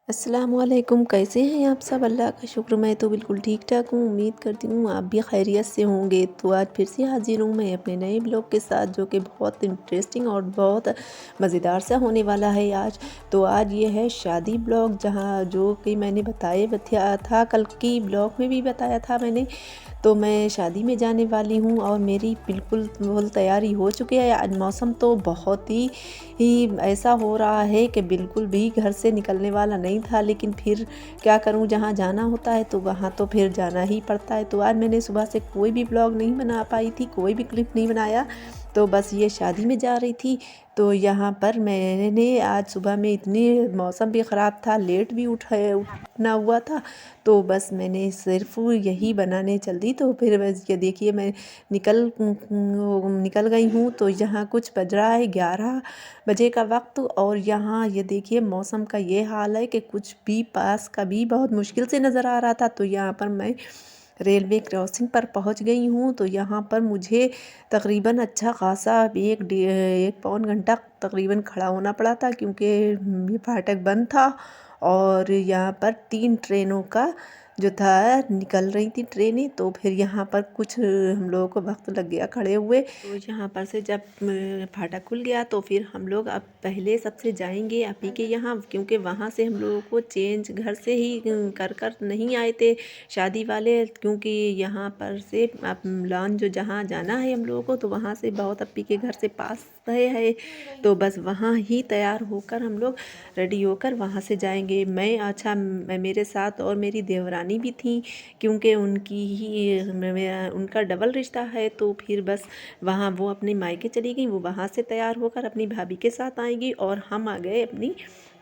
अस्सलामुअलैकुम, कैसे हैं आप सब? अल्लाह का शुक्र, मैं तो बिल्कुल ठीक-ठाक हूँ। उम्मीद करती हूँ आप भी खैरियत से होंगे। तो आज फिर से हाज़िर हूँ मैं अपने नए ब्लॉग के साथ, जो कि बहुत इंटरेस्टिंग और बहुत मज़ेदार सा होने वाला है आज। तो आज ये है शादी ब्लॉग, जहाँ जो कि मैंने बताया था, कल की ब्लॉग में भी बताया था मैंने। तो मैं शादी में जाने वाली हूँ और मेरी बिल्कुल फुल तैयारी हो चुकी है। आज मौसम तो बहुत ही ऐसा हो रहा है कि बिल्कुल भी घर से निकलने वाला नहीं था, लेकिन फिर क्या करूँ, जहाँ जाना होता है तो वहाँ तो फिर जाना ही पड़ता है। तो आज मैंने सुबह से कोई भी ब्लॉग नहीं बना पाई थी, कोई भी क्लिप नहीं बनाया। तो बस ये शादी में जा रही थी। तो यहाँ पर मैंने आज सुबह में इतनी मौसम भी ख़राब था, लेट भी उठना हुआ था। तो बस मैंने सिर्फ़ यही बनाने चल दी। तो फिर बस ये देखिए, मैं निकल गई हूँ। तो यहाँ कुछ बज रहा है 11 बजे का वक्त, और यहाँ ये देखिए मौसम का ये हाल है कि कुछ भी पास का भी बहुत मुश्किल से नज़र आ रहा था। तो यहाँ पर मैं रेलवे क्रॉसिंग पर पहुँच गई हूँ। तो यहाँ पर मुझे तकरीबन अच्छा ख़ासा एक पौन घंटा तकरीबन खड़ा होना पड़ा था, क्योंकि ये फाटक बंद था। और यहाँ पर 3 ट्रेनों का जो था निकल रही थी ट्रेनें। तो फिर यहाँ पर कुछ हम लोगों को वक्त लग गया खड़े हुए। तो यहाँ पर से जब फाटक खुल गया, तो फिर हम लोग अब पहले सबसे जाएंगे अपी के यहाँ, क्योंकि वहाँ से हम लोगों को चेंज घर से ही कर नहीं आए थे शादी वाले। क्योंकि यहाँ पर से अब लॉन जो जहाँ जाना है हम लोगों को, तो वहाँ से बहुत अपी के घर से पास है। तो बस वहाँ ही तैयार होकर हम लोग रेडी होकर वहाँ से जाएंगे। मेरे साथ और मेरी देवरानी भी थी, क्योंकि उनका डबल रिश्ता है। तो फिर बस वहाँ वो अपने मायके चली गई, वो वहाँ से तैयार होकर अपनी भाभी के साथ आएंगी, और हम आ गए अपनी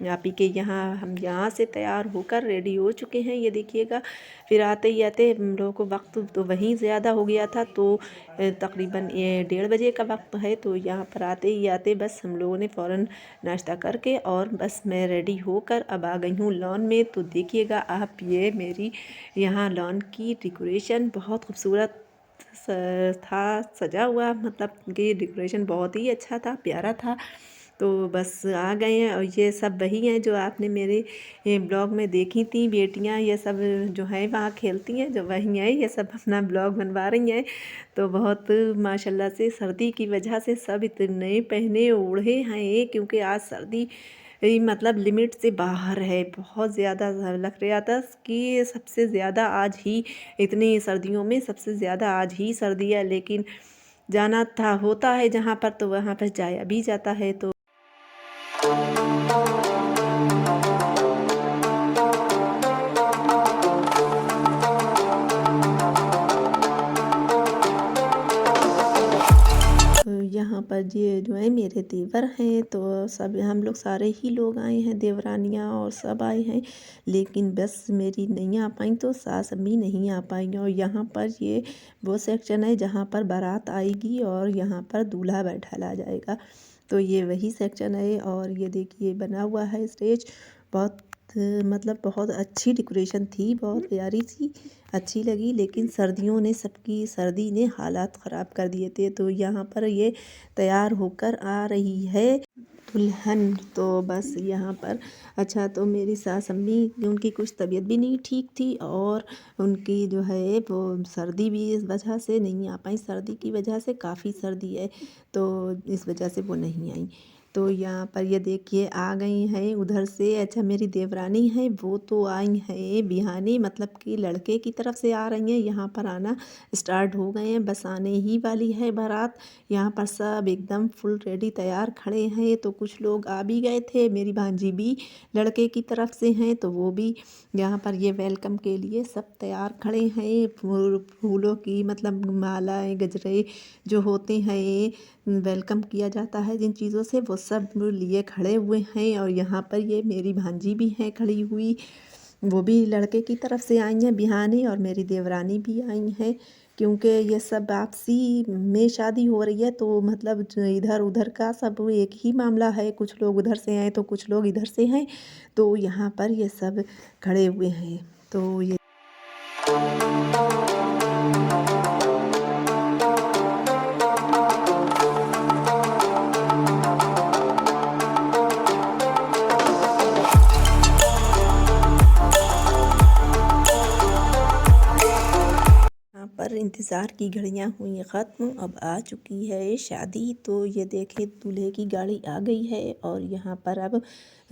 आपी के यहाँ। हम यहाँ से तैयार होकर रेडी हो चुके हैं, ये देखिएगा। फिर आते ही आते हम लोगों को वक्त तो वहीं ज़्यादा हो गया था। तो तकरीबन ये 1:30 बजे का वक्त है। तो यहाँ पर आते ही आते बस हम लोगों ने फ़ौरन नाश्ता करके, और बस मैं रेडी होकर अब आ गई हूँ लॉन में। तो देखिएगा आप, ये मेरी यहाँ लॉन की डेकोरेशन बहुत खूबसूरत था सजा हुआ, मतलब कि डेकोरेशन बहुत ही अच्छा था, प्यारा था। तो बस आ गए हैं। और ये सब वही हैं जो आपने मेरे ब्लॉग में देखी थी बेटियां, ये सब जो है वहाँ खेलती हैं, जो वही हैं, ये सब अपना ब्लॉग बनवा रही हैं। तो बहुत माशाल्लाह से सर्दी की वजह से सब इतने पहने ओढ़े हैं, क्योंकि आज सर्दी मतलब लिमिट से बाहर है। बहुत ज़्यादा लग रहा था कि सबसे ज़्यादा आज ही, इतनी सर्दियों में सबसे ज़्यादा आज ही सर्दी है। लेकिन जाना था होता है जहाँ पर, तो वहाँ पर जाया भी जाता है। तो यहाँ पर ये जो है मेरे देवर हैं। तो सब हम लोग सारे ही लोग आए हैं, देवरानियाँ और सब आए हैं। लेकिन बस मेरी नहीं आ पाई, तो सास अम्मी नहीं आ पाई। और यहाँ पर ये वो सेक्शन है जहाँ पर बारात आएगी और यहाँ पर दूल्हा बैठाला जाएगा। तो ये वही सेक्शन है। और ये देखिए बना हुआ है स्टेज, बहुत मतलब बहुत अच्छी डेकोरेशन थी, बहुत प्यारी सी, अच्छी लगी। लेकिन सर्दी ने हालात ख़राब कर दिए थे। तो यहाँ पर ये तैयार होकर आ रही है दुल्हन। तो बस यहाँ पर अच्छा, तो मेरी सास अम्मी, उनकी कुछ तबीयत भी नहीं ठीक थी, और उनकी जो है वो सर्दी भी इस वजह से नहीं आ पाई। सर्दी की वजह से, काफ़ी सर्दी है, तो इस वजह से वो नहीं आई। तो यहाँ पर ये देखिए आ गई हैं उधर से। अच्छा, मेरी देवरानी है, वो तो आई हैं बिहाने, मतलब कि लड़के की तरफ से आ रही हैं। यहाँ पर आना स्टार्ट हो गए हैं, बस आने ही वाली है बारात। यहाँ पर सब एकदम फुल रेडी तैयार खड़े हैं। तो कुछ लोग आ भी गए थे, मेरी भांजी भी लड़के की तरफ से हैं, तो वो भी यहाँ पर ये वेलकम के लिए सब तैयार खड़े हैं। फूलों की मतलब मालाएं, गजरे जो होते हैं, वेलकम किया जाता है जिन चीज़ों से, वो सब लिए खड़े हुए हैं। और यहाँ पर ये मेरी भांजी भी हैं खड़ी हुई, वो भी लड़के की तरफ से आई हैं बिहानी, और मेरी देवरानी भी आई हैं। क्योंकि ये सब आपसी में शादी हो रही है, तो मतलब इधर उधर का सब एक ही मामला है। कुछ लोग उधर से हैं तो कुछ लोग इधर से हैं। तो यहाँ पर ये सब खड़े हुए हैं। तो ये इंतज़ार की घड़ियां हुई ख़त्म, अब आ चुकी है शादी। तो ये देखें दूल्हे की गाड़ी आ गई है और यहाँ पर अब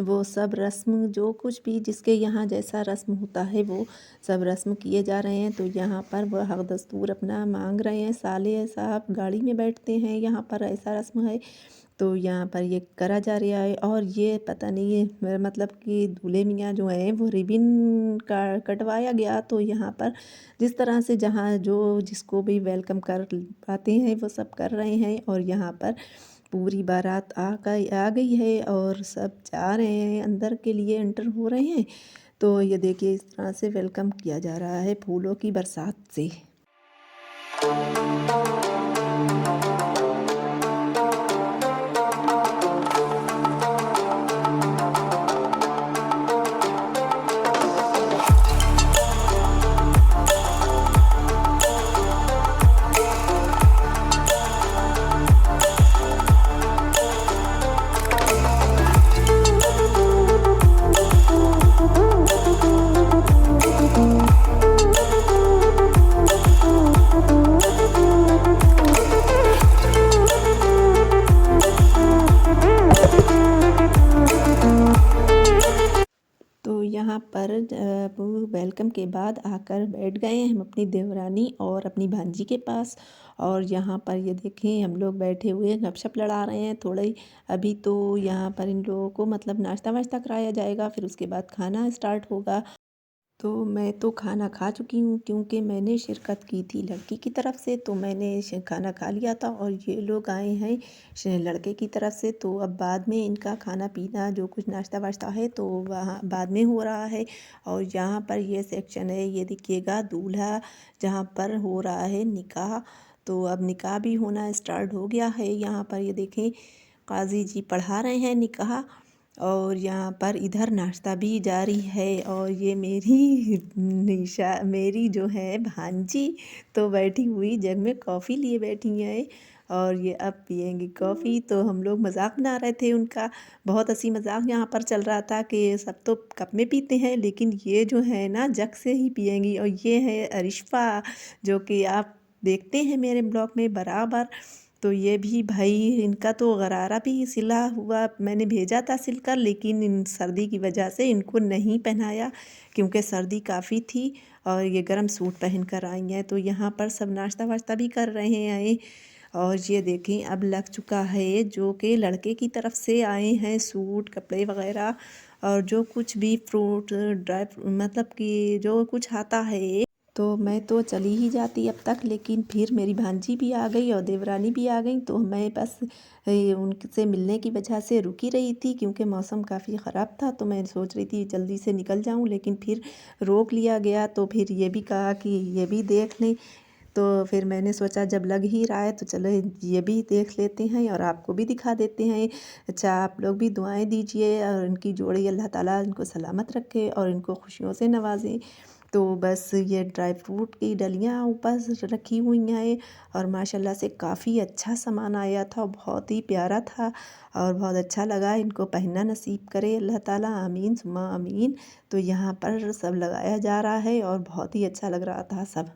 वो सब रस्म जो कुछ भी जिसके यहाँ जैसा रस्म होता है वो सब रस्म किए जा रहे हैं। तो यहाँ पर वह हक दस्तूर अपना मांग रहे हैं, साले साहब गाड़ी में बैठते हैं, यहाँ पर ऐसा रस्म है। तो यहाँ पर ये करा जा रहा है और ये पता नहीं है मतलब कि दूल्हे मियाँ जो हैं वो रिबिन का कटवाया गया। तो यहाँ पर जिस तरह से जहाँ जो जिसको भी वेलकम कर पाते हैं वो सब कर रहे हैं। और यहाँ पर पूरी बारात आ गई है और सब जा रहे हैं अंदर के लिए, एंटर हो रहे हैं। तो ये देखिए इस तरह से वेलकम किया जा रहा है फूलों की बरसात से। तो यहाँ पर वो वेलकम के बाद आकर बैठ गए हैं हम अपनी देवरानी और अपनी भांजी के पास। और यहाँ पर ये देखें हम लोग बैठे हुए गपशप लड़ा रहे हैं थोड़े। अभी तो यहाँ पर इन लोगों को मतलब नाश्ता वाश्ता कराया जाएगा, फिर उसके बाद खाना स्टार्ट होगा। तो मैं तो खाना खा चुकी हूँ क्योंकि मैंने शिरकत की थी लड़की की तरफ से, तो मैंने खाना खा लिया था। और ये लोग आए हैं लड़के की तरफ से, तो अब बाद में इनका खाना पीना जो कुछ नाश्ता वाश्ता है तो वहाँ बाद में हो रहा है। और यहाँ पर ये सेक्शन है, ये देखिएगा दूल्हा जहाँ पर हो रहा है निकाह। तो अब निकाह भी होना स्टार्ट हो गया है। यहाँ पर ये देखें काजी जी पढ़ा रहे हैं निकाह और यहाँ पर इधर नाश्ता भी जारी है। और ये मेरी निशा मेरी जो है भांजी तो बैठी हुई जग में कॉफ़ी लिए बैठी है और ये अब पियेंगी कॉफ़ी। तो हम लोग मजाक बना रहे थे उनका, बहुत हंसी मजाक यहाँ पर चल रहा था कि सब तो कप में पीते हैं लेकिन ये जो है ना जग से ही पियेंगी। और ये है अरिशफ़ा जो कि आप देखते हैं मेरे ब्लॉग में बराबर। तो ये भी भाई इनका तो गरारा भी सिला हुआ मैंने भेजा था सिलकर, लेकिन इन सर्दी की वजह से इनको नहीं पहनाया क्योंकि सर्दी काफ़ी थी और ये गर्म सूट पहन कर आई हैं। तो यहाँ पर सब नाश्ता वाश्ता भी कर रहे हैं। और ये देखें अब लग चुका है जो कि लड़के की तरफ से आए हैं सूट कपड़े वगैरह और जो कुछ भी फ्रूट ड्राई मतलब कि जो कुछ आता है। तो मैं तो चली ही जाती अब तक, लेकिन फिर मेरी भांजी भी आ गई और देवरानी भी आ गई। तो मैं बस उनसे मिलने की वजह से रुकी रही थी क्योंकि मौसम काफ़ी ख़राब था। तो मैं सोच रही थी जल्दी से निकल जाऊं, लेकिन फिर रोक लिया गया। तो फिर ये भी कहा कि ये भी देख लें। तो फिर मैंने सोचा जब लग ही रहा है तो चलो ये भी देख लेते हैं और आपको भी दिखा देते हैं। अच्छा आप लोग भी दुआएं दीजिए और इनकी जोड़ी अल्लाह ताला इनको सलामत रखे और इनको खुशियों से नवाजे। तो बस ये ड्राई फ्रूट की डलियाँ ऊपर रखी हुई हैं और माशाल्लाह से काफ़ी अच्छा सामान आया था, बहुत ही प्यारा था और बहुत अच्छा लगा। इनको पहनना नसीब करे अल्लाह ताला, आमीन सुम्मा आमीन। तो यहाँ पर सब लगाया जा रहा है और बहुत ही अच्छा लग रहा था सब।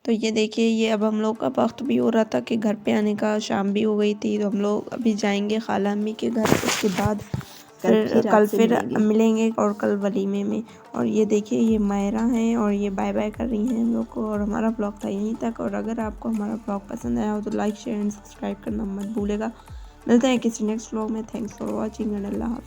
तो ये देखिए ये अब हम लोग का वक्त भी हो रहा था कि घर पे आने का, शाम भी हो गई थी। तो हम लोग अभी जाएंगे खाला अम्मी के घर, उसके बाद कल फिर मिलेंगे और कल वलीमे में। और ये देखिए ये मायरा हैं और ये बाय बाय कर रही हैं हम लोग को। और हमारा ब्लॉग था यहीं तक। और अगर आपको हमारा ब्लॉग पसंद आया हो तो लाइक शेयर एंड सब्सक्राइब करना मत भूलेगा। मिलते हैं किसी नेक्स्ट ब्लॉग में। थैंक्स फॉर वॉचिंग एंड अल्लाह हाफ़िज़।